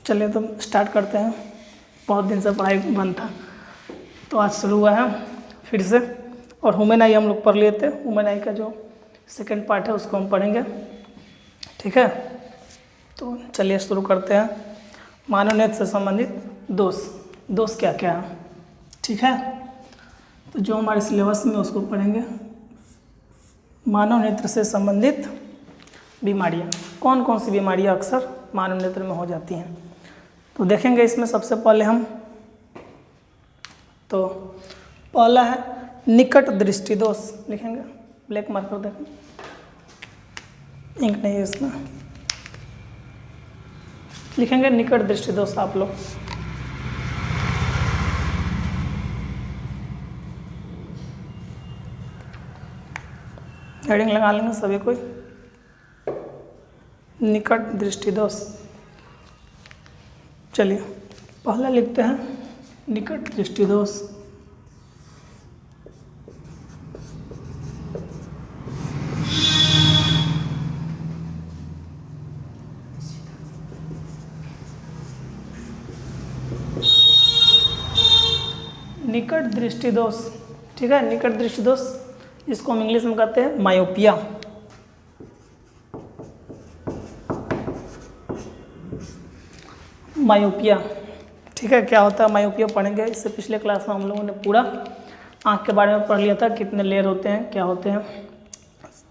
चलिए तो स्टार्ट करते हैं। बहुत दिन से पढ़ाई बंद था तो आज शुरू हुआ है फिर से। और ह्यूमन आई हम लोग पढ़ लिए थे। ह्यूमन आई का जो सेकंड पार्ट है उसको हम पढ़ेंगे, ठीक है। तो चलिए शुरू करते हैं। मानव नेत्र से संबंधित दोष क्या क्या है, ठीक है। तो जो हमारे सिलेबस में उसको पढ़ेंगे। मानव नेत्र से संबंधित बीमारियाँ, कौन कौन सी बीमारियाँ अक्सर मानव नेत्र में हो जाती हैं, तो देखेंगे। इसमें सबसे पहले हम तो पहला है निकट दृष्टि दोष, लिखेंगे। ब्लैक मार्कर देखें, इंक नहीं है इसमें, लिखेंगे निकट दृष्टि दोष आप लोग। हेडिंग लगा लेंगे सभी कोई, निकट दृष्टि दोष। चलिए पहला लिखते हैं निकट दृष्टि दोष। निकट दृष्टि दोष, ठीक है। निकट दृष्टि दोष इसको हम इंग्लिश में कहते हैं मायोपिया। मायोपिया, ठीक है। क्या होता है मायोपिया पढ़ेंगे। इससे पिछले क्लास में हम लोगों ने पूरा आँख के बारे में पढ़ लिया था, कितने लेयर होते हैं, क्या होते हैं,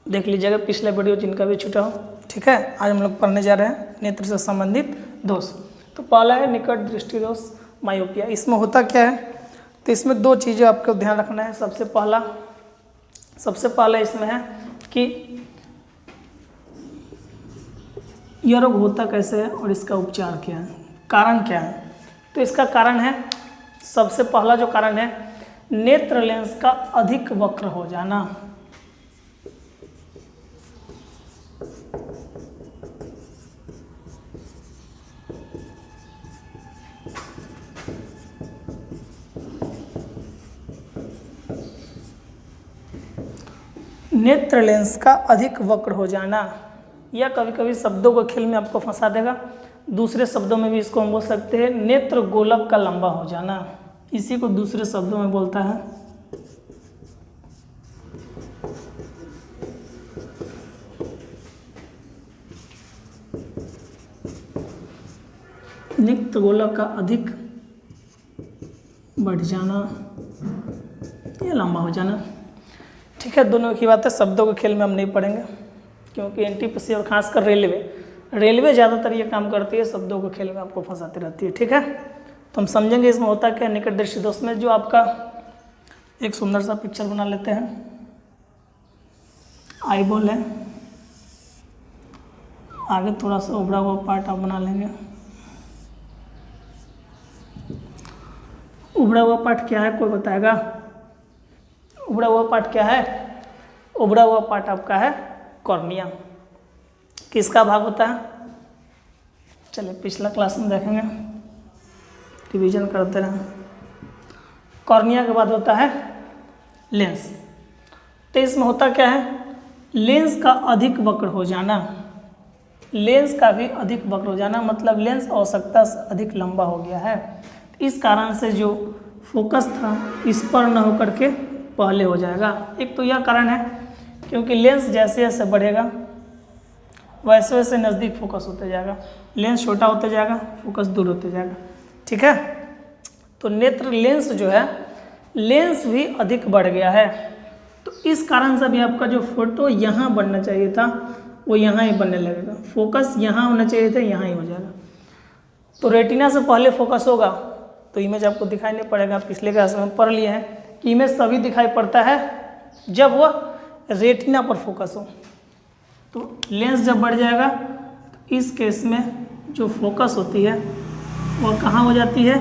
देख लीजिएगा पिछले वीडियो जिनका भी छूटा हो, ठीक है। आज हम लोग पढ़ने जा रहे हैं नेत्र से संबंधित दोष। तो पहला है निकट दृष्टि दोष मायोपिया। इसमें होता क्या है, तो इसमें दो चीज़ें आपको ध्यान रखना है। सबसे पहला इसमें है कि यह रोग होता कैसे है और इसका उपचार क्या है, कारण क्या है। तो इसका कारण है, सबसे पहला जो कारण है नेत्र लेंस का अधिक वक्र हो जाना। नेत्र लेंस का अधिक वक्र हो जाना, या कभी कभी शब्दों के खेल में आपको फंसा देगा। दूसरे शब्दों में भी इसको हम बोल सकते हैं नेत्र गोलक का लंबा हो जाना। इसी को दूसरे शब्दों में बोलता है नेत्र गोलक का अधिक बढ़ जाना या लंबा हो जाना, ठीक है। दोनों की बात है, शब्दों के खेल में हम नहीं पढ़ेंगे क्योंकि एनटीपीसी और खासकर रेलवे ज़्यादातर ये काम करती है, शब्दों के खेल में आपको फंसाती रहती है, ठीक है। तो हम समझेंगे इसमें होता क्या है। निकट दृष्टि दोष में जो आपका एक सुंदर सा पिक्चर बना लेते हैं, आई बॉल है, आगे थोड़ा सा उभरा हुआ पार्ट आप बना लेंगे। उभरा हुआ पार्ट क्या है, कोई बताएगा? उभरा हुआ पार्ट क्या है? उभरा हुआ पार्ट आपका है कॉर्निया। किसका भाग होता है? चलिए पिछला क्लास में देखेंगे, रिवीजन करते रहें। कॉर्निया के बाद होता है लेंस। तो इसमें होता क्या है, लेंस का अधिक वक्र हो जाना। लेंस का भी अधिक वक्र हो जाना मतलब लेंस आवश्यकता से अधिक लंबा हो गया है। इस कारण से जो फोकस था इस पर न होकर के पहले हो जाएगा। एक तो यह कारण है क्योंकि लेंस जैसे जैसे बढ़ेगा वैसे वैसे नज़दीक फोकस होते जाएगा, लेंस छोटा होते जाएगा, फोकस दूर होते जाएगा, ठीक है। तो नेत्र लेंस जो है, लेंस भी अधिक बढ़ गया है। तो इस कारण से भी आपका जो फोटो यहाँ बनना चाहिए था वो यहाँ ही बनने लगेगा। फोकस यहाँ होना चाहिए था, यहाँ ही हो जाएगा। तो रेटिना से पहले फोकस होगा तो इमेज आपको दिखाई नहीं पड़ेगा। पिछले क्लास में पढ़ लिए हैं कि इमेज तभी दिखाई पड़ता है जब वह रेटिना पर फोकस हो। तो लेंस जब बढ़ जाएगा तो इस केस में जो फोकस होती है वह कहाँ हो जाती है,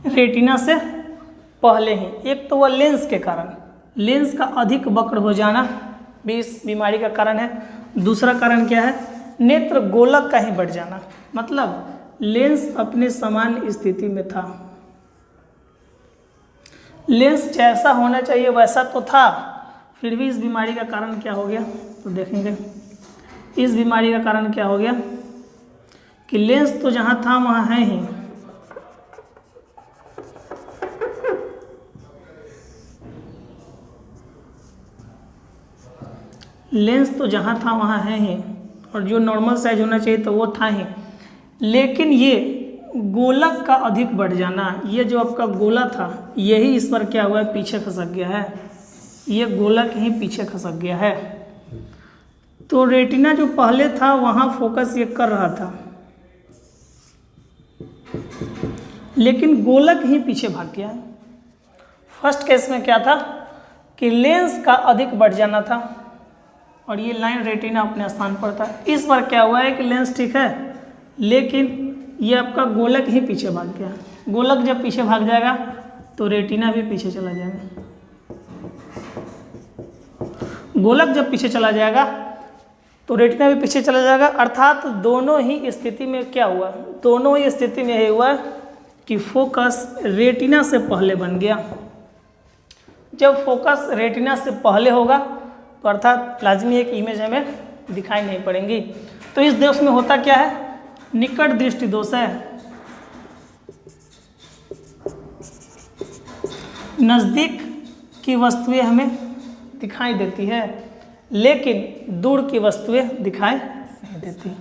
रेटिना से पहले ही। एक तो वह लेंस के कारण, लेंस का अधिक वक्र हो जाना भी इस बीमारी का कारण है। दूसरा कारण क्या है, नेत्र गोलक का ही बढ़ जाना, मतलब लेंस अपने सामान्य स्थिति में था, लेंस जैसा होना चाहिए वैसा तो था, फिर भी इस बीमारी का कारण क्या हो गया, तो देखेंगे इस बीमारी का कारण क्या हो गया, कि लेंस तो जहाँ था वहाँ है ही, लेंस तो जहाँ था वहाँ है ही, और जो नॉर्मल साइज होना चाहिए तो वो था ही, लेकिन ये गोलक का अधिक बढ़ जाना, ये जो आपका गोला था यही इस पर क्या हुआ है, पीछे खसक गया है, ये गोलक ही पीछे खसक गया है। तो रेटिना जो पहले था वहाँ फोकस ये कर रहा था, लेकिन गोलक ही पीछे भाग गया है। फर्स्ट केस में क्या था कि लेंस का अधिक बढ़ जाना था और ये लाइन रेटिना अपने स्थान पर था। इस बार क्या हुआ है कि लेंस ठीक है, लेकिन ये आपका गोलक ही पीछे भाग गया। गोलक जब पीछे भाग जाएगा तो रेटिना भी पीछे चला जाएगा। गोलक जब पीछे चला जाएगा तो रेटिना भी पीछे चला जाएगा, अर्थात दोनों ही स्थिति में क्या हुआ, दोनों ही स्थिति में यही हुआ कि फोकस रेटिना से पहले बन गया। जब फोकस रेटिना से पहले होगा तो अर्थात लाजमी एक इमेज हमें दिखाई नहीं पड़ेंगी। तो इस दोष में होता क्या है, निकट दृष्टि दोष है। नज़दीक की वस्तुएं हमें दिखाई देती है, लेकिन दूर की वस्तुएं दिखाई नहीं देती।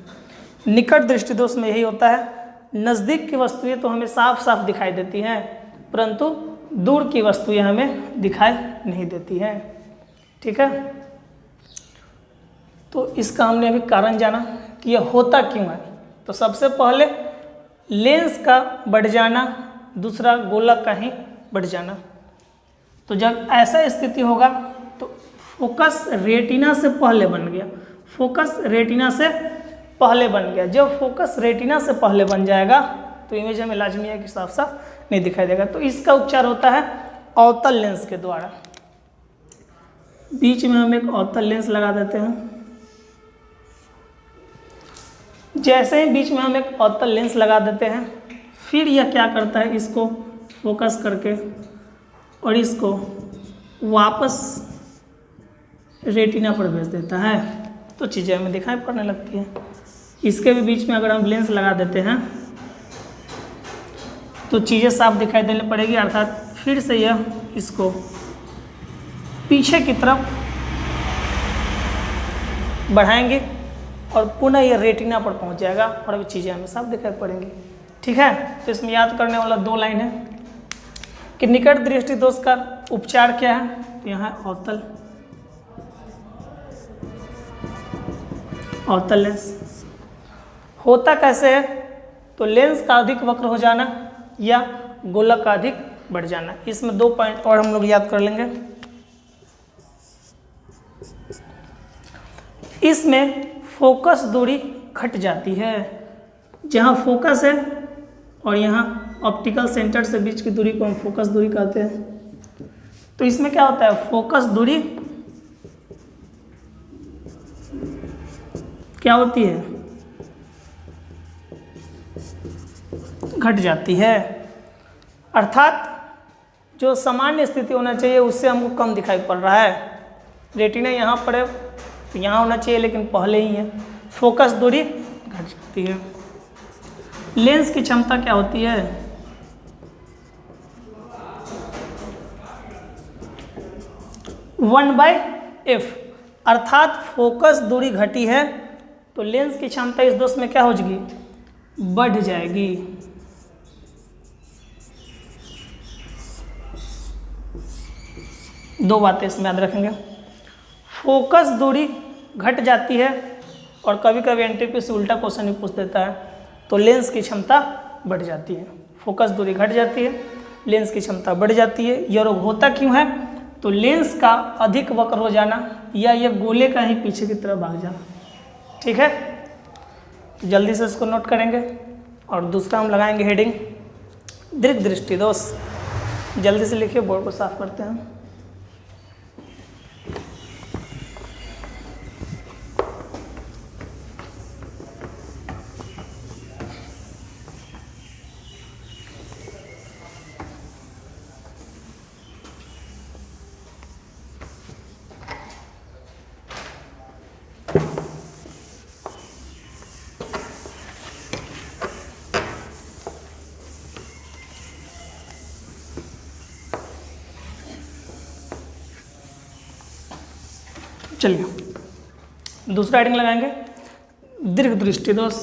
निकट दृष्टि दोष में यही होता है, नज़दीक की वस्तुएं तो हमें साफ साफ दिखाई देती हैं, परंतु दूर की वस्तुएं हमें दिखाई नहीं देती हैं। ठीक है, तो इसका हमने अभी कारण जाना कि यह होता क्यों है। तो सबसे पहले लेंस का बढ़ जाना, दूसरा गोलक का ही बढ़ जाना। तो जब ऐसा स्थिति होगा तो फोकस रेटिना से पहले बन गया, फोकस रेटिना से पहले बन गया। जब फोकस रेटिना से पहले बन जाएगा तो इमेज हमें लाजमी है कि साफ साफ नहीं दिखाई देगा। तो इसका उपचार होता है अवतल लेंस के द्वारा। बीच में हम एक अवतल लेंस लगा देते हैं। जैसे ही बीच में हम एक अवतल लेंस लगा देते हैं, फिर यह क्या करता है, इसको फोकस करके और इसको वापस रेटिना पर भेज देता है, तो चीज़ें हमें दिखाई पड़ने लगती हैं। इसके भी बीच में अगर हम लेंस लगा देते हैं तो चीज़ें साफ दिखाई देने पड़ेगी, अर्थात फिर से यह इसको पीछे की तरफ बढ़ाएंगे और पुनः यह रेटिना पर पहुंच जाएगा और अभी चीज़ें हमें साफ दिखाई पड़ेंगी। ठीक है, तो इसमें याद करने वाला 2 लाइन है कि निकट दृष्टि दोष का उपचार क्या है। तो यहाँ अवतल लेंस होता कैसे है, तो लेंस का अधिक वक्र हो जाना या गोलक का अधिक बढ़ जाना। इसमें 2 पॉइंट और हम लोग याद कर लेंगे। इसमें फोकस दूरी घट जाती है, जहाँ फोकस है और यहाँ ऑप्टिकल सेंटर से बीच की दूरी को हम फोकस दूरी कहते हैं। तो इसमें क्या होता है, फोकस दूरी क्या होती है, घट जाती है, अर्थात जो सामान्य स्थिति होना चाहिए उससे हमको कम दिखाई पड़ रहा है। रेटिना यहाँ पर है तो यहाँ होना चाहिए, लेकिन पहले ही है, फोकस दूरी घट जाती है। लेंस की क्षमता क्या होती है, वन बाय एफ, अर्थात फोकस दूरी घटी है तो लेंस की क्षमता इस दोष में क्या हो जाएगी, बढ़ जाएगी। दो बातें इसमें याद रखेंगे, फोकस दूरी घट जाती है और कभी कभी एनटीपी से उल्टा क्वेश्चन भी पूछ देता है, तो लेंस की क्षमता बढ़ जाती है। फोकस दूरी घट जाती है, लेंस की क्षमता बढ़ जाती है। यह रोग होता क्यों है, तो लेंस का अधिक वक्र हो जाना या ये गोले का ही पीछे की तरफ भाग जाना। ठीक है, तो जल्दी से इसको नोट करेंगे। और दूसरा हम लगाएंगे हेडिंग दीर्घ दृष्टि दोष। जल्दी से लिखिए, बोर्ड को साफ करते हैं। चलिए दूसरा हेडिंग लगाएंगे, दीर्घ दृष्टि दोष।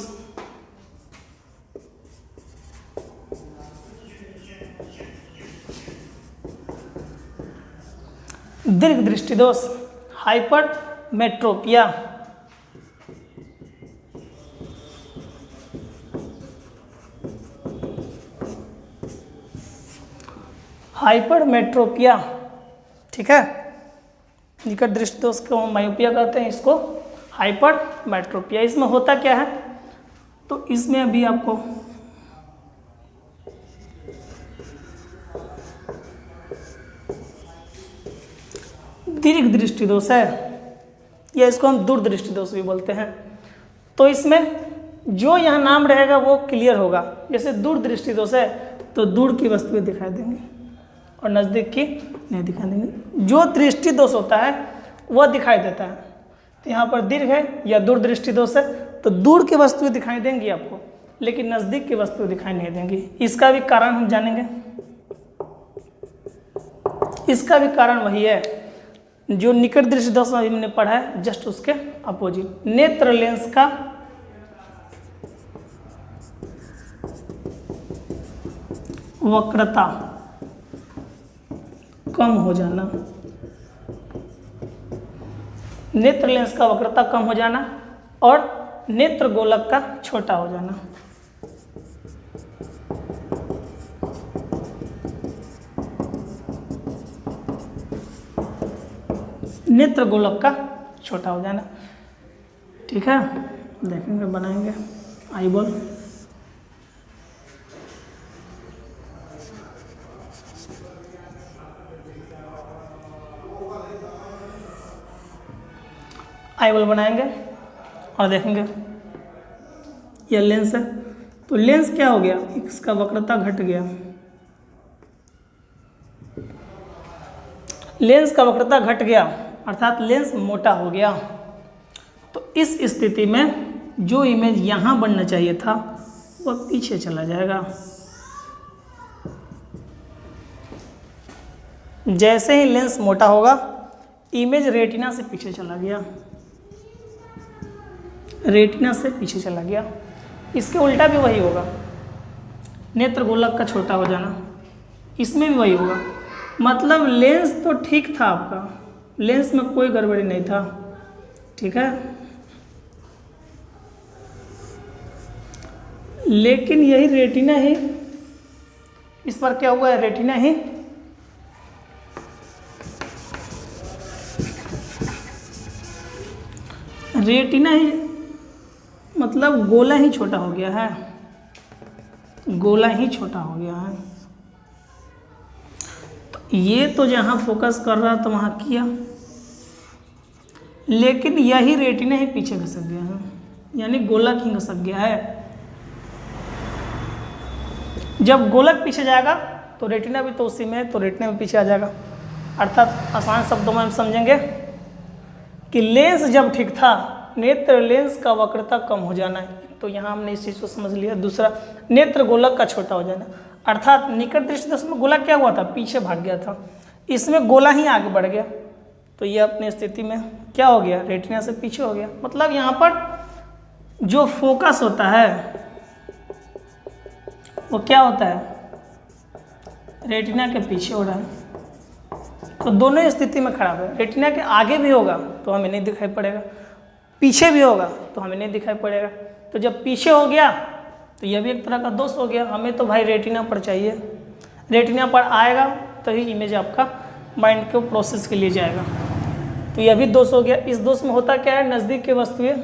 दीर्घ दृष्टि दोष, हाइपरमेट्रोपिया। हाइपरमेट्रोपिया, ठीक है, निकट दृष्टि दोष को हम मायोपिया कहते हैं, इसको हाइपरमेट्रोपिया। इसमें होता क्या है, तो इसमें अभी आपको दीर्घ दृष्टि दोष है, या इसको हम दूरदृष्टि दोष भी बोलते हैं। तो इसमें जो यहाँ नाम रहेगा वो क्लियर होगा। जैसे दूरदृष्टि दोष है तो दूर की वस्तुएं दिखाई देंगी और नज़दीक की नहीं दिखाई देंगी। जो दृष्टि दोष होता है वह दिखाई देता है। तो यहाँ पर दीर्घ है या दूरदृष्टि दोष है तो दूर की वस्तुएं दिखाई देंगी आपको, लेकिन नज़दीक की वस्तुएं दिखाई नहीं देंगी। इसका भी कारण हम जानेंगे। इसका भी कारण वही है जो निकट दृष्टि दोष में हमने पढ़ा है, जस्ट उसके अपोजिट। नेत्र लेंस का वक्रता कम हो जाना, नेत्र लेंस का वक्रता कम हो जाना और नेत्र गोलक का छोटा हो जाना। नेत्र गोलक का छोटा हो जाना, ठीक है। देखेंगे, बनाएंगे आईबॉल। आईबॉल बनाएंगे और देखेंगे यह लेंस है, तो लेंस क्या हो गया, इसका वक्रता घट गया। लेंस का वक्रता घट गया अर्थात लेंस मोटा हो गया। तो इस स्थिति में जो इमेज यहाँ बनना चाहिए था वह पीछे चला जाएगा। जैसे ही लेंस मोटा होगा इमेज रेटिना से पीछे चला गया, रेटिना से पीछे चला गया। इसके उल्टा भी वही होगा, नेत्र गोलक का छोटा हो जाना, इसमें भी वही होगा। मतलब लेंस तो ठीक था आपका, लेंस में कोई गड़बड़ी नहीं था, ठीक है, लेकिन यही रेटिना ही, इस पर क्या हुआ है, रेटिना ही मतलब गोला ही छोटा हो गया है, गोला ही छोटा हो गया है। तो ये तो जहाँ फोकस कर रहा तो वहाँ किया, लेकिन यही रेटिना ही पीछे घसक गया है, यानी गोलक ही घसक गया है। जब गोलक पीछे जाएगा तो रेटिना भी तो उसी में है, तो रेटिना भी पीछे आ जाएगा। अर्थात आसान शब्दों में हम समझेंगे कि लेंस जब ठीक था, नेत्र लेंस का वक्रता कम हो जाना है, तो यहाँ हमने इस चीज़ को समझ लिया। दूसरा, नेत्र गोलक का छोटा हो जाना, अर्थात निकट दृष्टि दोष में गोला क्या हुआ था, पीछे भाग गया था, इसमें गोला ही आगे बढ़ गया, तो ये अपनी स्थिति में क्या हो गया, रेटिना से पीछे हो गया। मतलब यहाँ पर जो फोकस होता है वो क्या होता है, रेटिना के पीछे हो रहा है। तो दोनों स्थिति में खराब है। रेटिना के आगे भी होगा तो हमें नहीं दिखाई पड़ेगा, पीछे भी होगा तो हमें नहीं दिखाई पड़ेगा। तो जब पीछे हो गया तो यह भी एक तरह का दोष हो गया। हमें तो भाई रेटिना पर चाहिए, रेटिना पर आएगा तो ही इमेज आपका माइंड को प्रोसेस के लिए जाएगा। तो यह भी दोष हो गया। इस दोष में होता क्या है, नज़दीक की वस्तुएं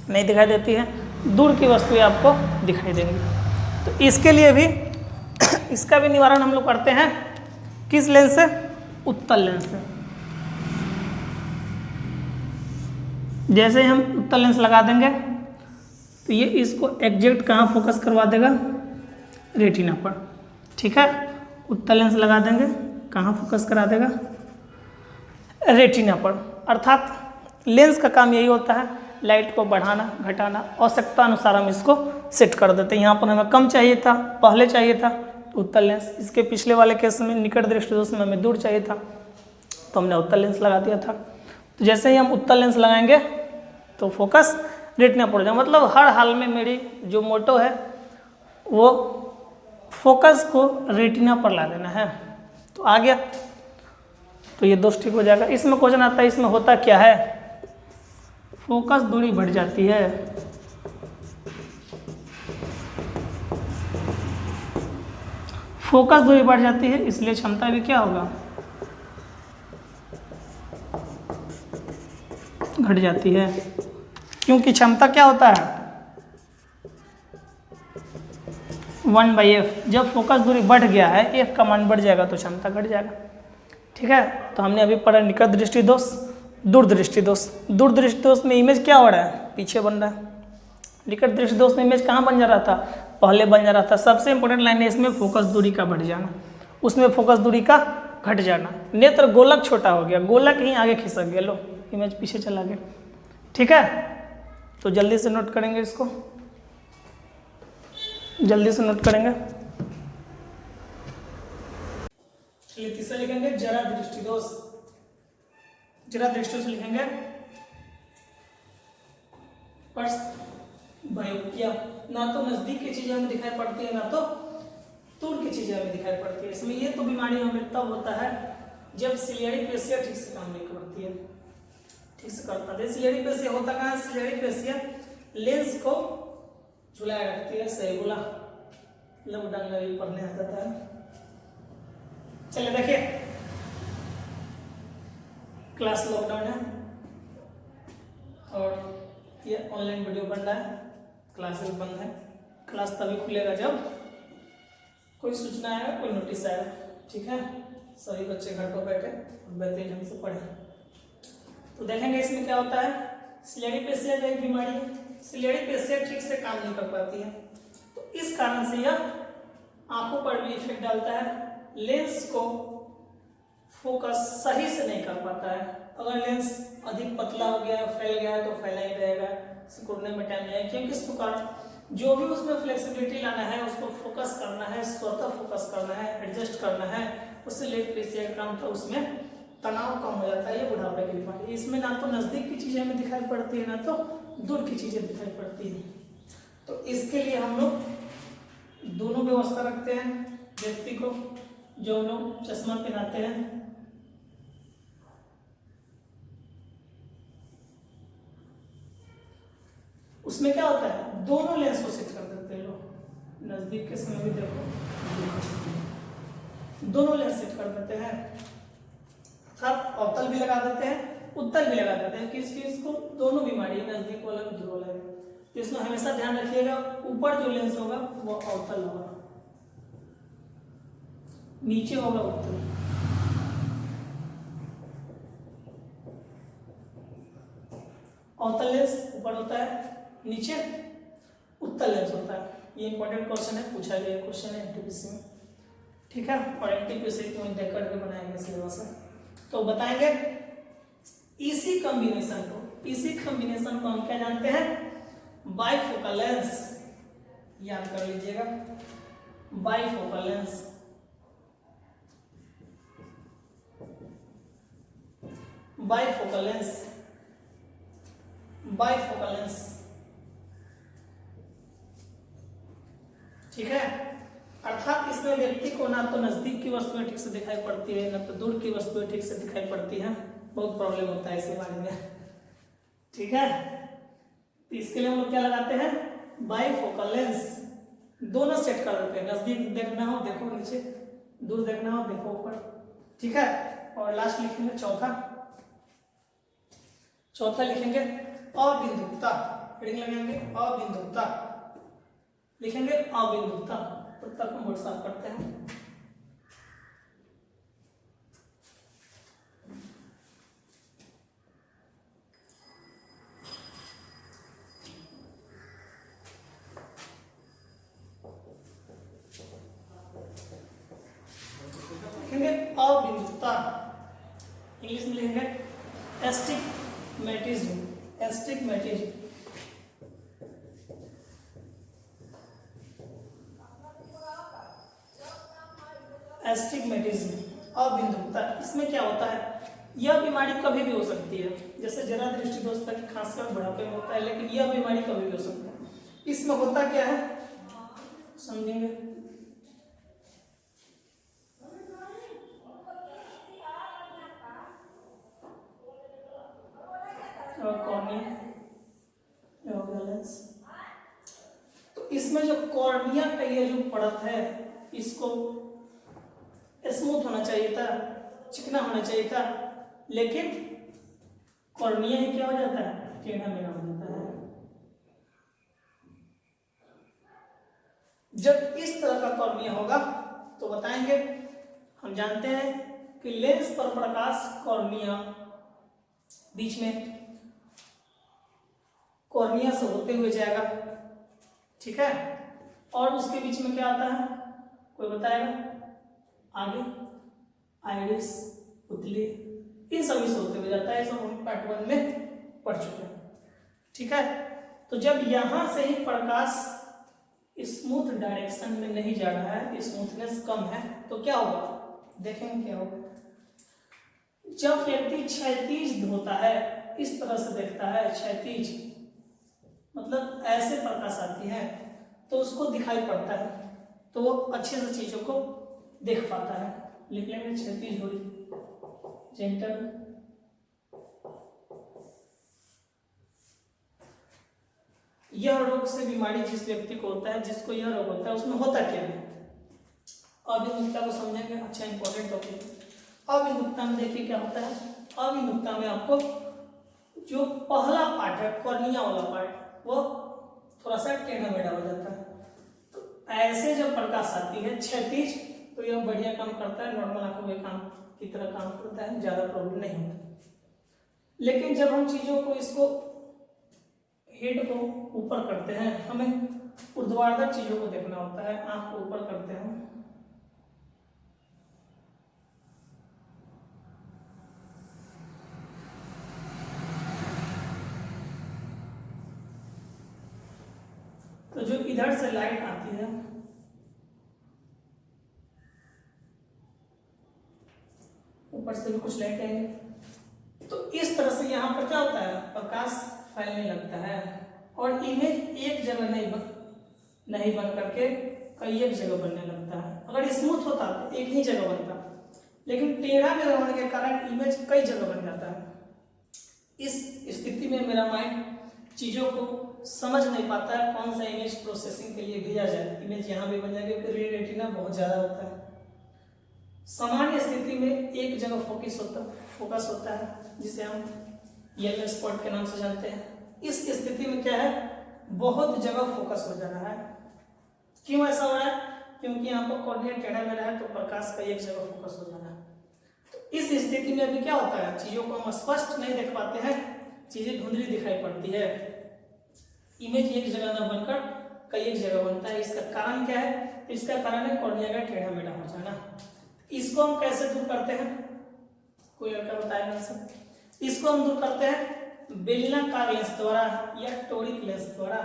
नहीं दिखाई देती हैं, दूर की वस्तुएं आपको दिखाई देंगी। तो इसके लिए भी इसका भी निवारण हम लोग करते हैं, किस लेंस से, उत्तल लेंस से। जैसे हम उत्तल लेंस लगा देंगे तो ये इसको एग्जैक्ट कहाँ फोकस करवा देगा, रेटिना पर, ठीक है। उत्तल लेंस लगा देंगे, कहाँ फोकस करा देगा, रेटिना पर। अर्थात लेंस का काम यही होता है, लाइट को बढ़ाना घटाना, आवश्यकता अनुसार हम इसको सेट कर देते हैं। यहाँ पर हमें कम चाहिए था, पहले चाहिए था तो उत्तल लेंस, इसके पिछले वाले केस में निकट दृष्टि दोष में हमें दूर चाहिए था तो हमने उत्तल लेंस लगा दिया था। तो जैसे ही हम उत्तल लेंस लगाएंगे तो फोकस रेटिना पर हो जाएगा। मतलब हर हाल में मेरी जो मोटो है वो फोकस को रेटिना पर ला देना है। तो आ गया, तो ये दोष ठीक हो जाएगा। इसमें क्वेश्चन आता है, इसमें होता क्या है, फोकस दूरी बढ़ जाती है, फोकस दूरी बढ़ जाती है, इसलिए क्षमता भी क्या होगा, घट जाती है। क्योंकि क्षमता क्या होता है 1/f। जब फोकस दूरी बढ़ गया है, f का मान बढ़ जाएगा तो क्षमता घट जाएगा। ठीक है, तो हमने अभी पढ़ा निकट दृष्टि दोष, दूरदृष्टि दोष। दूरदृष्टि दोष में इमेज क्या हो रहा है, पीछे बन रहा है। निकट दृष्टि दोष में इमेज कहाँ बन जा रहा था, पहले बन जा रहा था। सबसे इंपॉर्टेंट लाइन है इसमें फोकस दूरी का बढ़ जाना, उसमें फोकस दूरी का घट जाना। नेत्र गोलक छोटा हो गया, गोलक ही आगे खिसक गया, लो इमेज पीछे चला गया। ठीक है, तो जल्दी से नोट करेंगे इसको, जल्दी से नोट करेंगे। चलिए तीसरा लिखेंगे जरा दृष्टि दोष। जरा दृष्टि दोष लिखेंगे पर्स बायोपिया, ना तो नजदीक की चीजें हमें दिखाई पड़ती है, ना तो दूर की चीजें हमें दिखाई पड़ती है। इसमें ये तो बीमारी हमें तब होता है जब सिलियरी पेशियां ठीक से काम नहीं करती है, ठीक से करता है। सिलियरी पेशियां होता कहाँ है, सिलियरी पेशियां लेंस को झुलाए रखती है, सही बोला, लॉकडाउन में भी पढ़ने आता था। चलिए देखिए, क्लास लॉकडाउन है और ये ऑनलाइन वीडियो बन रहा है, क्लासेस बंद है। क्लास तभी खुलेगा जब कोई सूचना आएगा, कोई नोटिस आएगा। ठीक है, सभी बच्चे घर पर बैठे और बेहतरीन ढंग से पढ़े। तो देखेंगे इसमें क्या होता है, सिलियरी पेशिया का एक बीमारी है, सिलियरी पेशिया ठीक से काम नहीं कर पाती है, तो इस कारण से यह आंखों पर भी इफेक्ट डालता है, लेंस को फोकस सही से नहीं कर पाता है। अगर लेंस अधिक पतला हो गया, फैल गया है तो फैला ही रहेगा, सिकुड़ने में टाइम लगेगा। क्योंकि इस प्रकार जो भी उसमें फ्लेक्सिबिलिटी लाना है, उसको फोकस करना है, स्वतः फोकस करना है, एडजस्ट करना है, उससे लेट पेशिया का काम था, उसमें तनाव कम हो जाता है। ये बुढ़ापे की बीमारी, इसमें ना तो नजदीक की चीजें हमें दिखाई पड़ती है, ना तो दूर की चीजें दिखाई पड़ती है। तो इसके लिए हम लोग दोनों व्यवस्था रखते हैं व्यक्ति को, जो हम लोग चश्मा पहनाते हैं, उसमें क्या होता है, दोनों लेंस को सेट कर देते हैं लोग, नजदीक के समय भी देखो, दोनों लेंस सेट कर देते हैं, अर्थात अवतल भी लगा देते हैं, उत्तल भी लगा देते हैं। किसको, दोनों बीमारी, नजदीक वाला दूर वाला। तो इसमें हमेशा ध्यान रखिएगा, ऊपर जो लेंस होगा वो अवतल होगा, नीचे होगा उत्तल। अवतल लेंस ऊपर होता है, नीचे उत्तल लेंस होता है। ये इंपॉर्टेंट क्वेश्चन है, पूछा गया क्वेश्चन है एनटीपीसी में। ठीक है, और एनटीपीसी को देख करके बनाएंगे सिलेबस में। तो बताएंगे इसी कॉम्बिनेशन को हम क्या जानते हैं, बाइफोकल लेंस, याद कर लीजिएगा, bifocal lens. Bifocal lens, bifocal lens. ठीक है, अर्थात इसमें व्यक्ति को ना तो नजदीक की वस्तुएं ठीक से दिखाई पड़ती है, ना तो दूर की वस्तुएं ठीक से दिखाई पड़ती हैं। बहुत प्रॉब्लम होता है इस बारे में। ठीक है, तो इसके लिए हम लोग क्या लगाते हैं, बाइफोकल लेंस। दोनों सेट कर देते हैं, नजदीक देखना हो देखो नीचे, दूर देखना हो देखो ऊपर। ठीक है, और लास्ट लिखेंगे चौथा लिखेंगे अबिंदुकता, हेडिंग लगाएंगे अबिंदुकता, लिखेंगे अबिंदुकता। तब तक हम व्हाट्सएप करते हैं। लिखेंगे अबिंदुकता, इंग्लिश में लिखेंगे एस्टिग्मेटिज्म, एस्टिग्मेटिज्म। एस्टिग्मेटिज्म, अबिंदुकता। इसमें क्या होता है, यह बीमारी कभी भी हो सकती है, जैसे जरा दृष्टि दोषता की खासकर बुढ़ापे में होता है, लेकिन यह बीमारी कभी भी हो सकती है। इसमें होता क्या है समझेंगे। कॉर्निया बैलेंस, तो इसमें जो कॉर्निया का ये जो परत है इसको स्मूथ होना चाहिए था, चिकना होना चाहिए था, लेकिन कॉर्निया ही क्या हो जाता है, टेढ़ा मेढ़ा हो जाता है। जब इस तरह का कॉर्निया होगा तो बताएंगे, हम जानते हैं कि लेंस पर प्रकाश कॉर्निया बीच में कॉर्निया से होते हुए जाएगा, ठीक है, और उसके बीच में क्या आता है कोई बताएगा, आगे आइरिस, पुतली, इन सभी से होते हुए जाता है। सब हम पार्ट 1 में पढ़ चुके हैं, ठीक है। तो जब यहां से ही प्रकाश स्मूथ डायरेक्शन में नहीं जा रहा है, स्मूथनेस कम है, तो क्या होगा देखेंगे क्या होगा। जब व्यक्ति क्षैतिज होता है, इस तरह से देखता है, क्षैतिज मतलब ऐसे प्रकाश आती है तो उसको दिखाई पड़ता है, तो वो अच्छे से चीजों को देख पाता है। लिखने में क्षैतिज हो रही जेंटल, यह रोग से बीमारी जिस व्यक्ति को होता है, जिसको यह रोग होता है, उसमें होता क्या है, अभिमुखता को समझेंगे। अच्छा इंपॉर्टेंट टॉपिक। अभिमुखता में देखिए क्या होता है, अभिमुखता में आपको जो पहला पार्ट है कॉर्निया वाला पार्ट वो थोड़ा सा टेढ़ा मेढ़ा हो जाता है। तो ऐसे जब प्रकाश आती है क्षैतिज तो यह बढ़िया काम करता है, नॉर्मल आंखों के काम की तरह काम करता है, ज्यादा प्रॉब्लम नहीं होता। लेकिन जब हम चीजों को इसको हेड को ऊपर करते हैं, हमें ऊर्ध्वाधर चीजों को देखना होता है, आंख को ऊपर करते हैं, तो जो इधर से लाइट आती है ऊपर से भी कुछ लाइट आएंगे, तो इस तरह से यहाँ पर क्या होता है प्रकाश फैलने लगता है और इमेज एक जगह नहीं बन करके कई एक जगह बनने लगता है। अगर स्मूथ होता तो एक ही जगह बनता, लेकिन टेढ़ा मेढ़ा होने के कारण इमेज कई जगह बन जाता है। इस स्थिति में मेरा माइंड चीजों को समझ नहीं पाता है कौन सा इमेज प्रोसेसिंग के लिए भेजा जाए। इमेज यहाँ भी बन जाएगी क्योंकि रेटिना बहुत ज्यादा होता है। सामान्य स्थिति में एक जगह फोकस होता है जिसे हम येलो स्पॉट के नाम से जानते हैं। इस स्थिति में क्या है बहुत जगह फोकस हो जा रहा है। क्यों ऐसा हो रहा है? क्योंकि यहाँ पर कॉर्निया टेढ़ा मेढ़ा है तो प्रकाश का एक जगह फोकस हो जा रहा है। तो इस स्थिति में अभी क्या होता है चीजों को हम स्पष्ट नहीं देख पाते हैं, चीजें धुंधली दिखाई पड़ती है, इमेज एक जगह न बनकर कई एक जगह बनता है। इसका कारण क्या है? तो इसका कारण है कॉर्निया का टेढ़ा मेढ़ा हो जाना। इसको हम कैसे दूर करते हैं? कोई लड़का बताएगा सर। इसको हम दूर करते हैं बेलनाकार लेंस द्वारा या टोरिक लेंस द्वारा।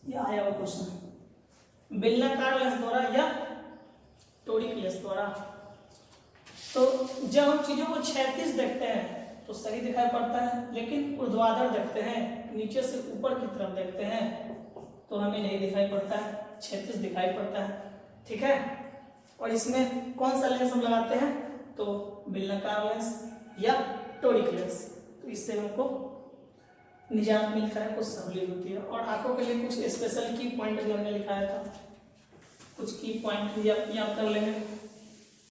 ये आया हुआ क्वेश्चन, बेलनाकार लेंस द्वारा या टोरिक लेंस द्वारा। तो जब हम चीजों को क्षैतिज देखते हैं तो सही दिखाई पड़ता है, लेकिन ऊर्ध्वाधर देखते हैं, नीचे से ऊपर की तरफ देखते हैं तो हमें नहीं दिखाई पड़ता है, क्षैतिज दिखाई पड़ता है। ठीक है, और इसमें कौन सा लेंस हम लगाते हैं? तो बेलनाकार लेंस या टोरिक लेंस। तो इससे हमको निजात मिलता है, कुछ सहूलियत होती है। और आंखों के लिए कुछ स्पेशल की पॉइंट भी हमने लिखाया था, कुछ की पॉइंट भी आप याद कर लेंगे।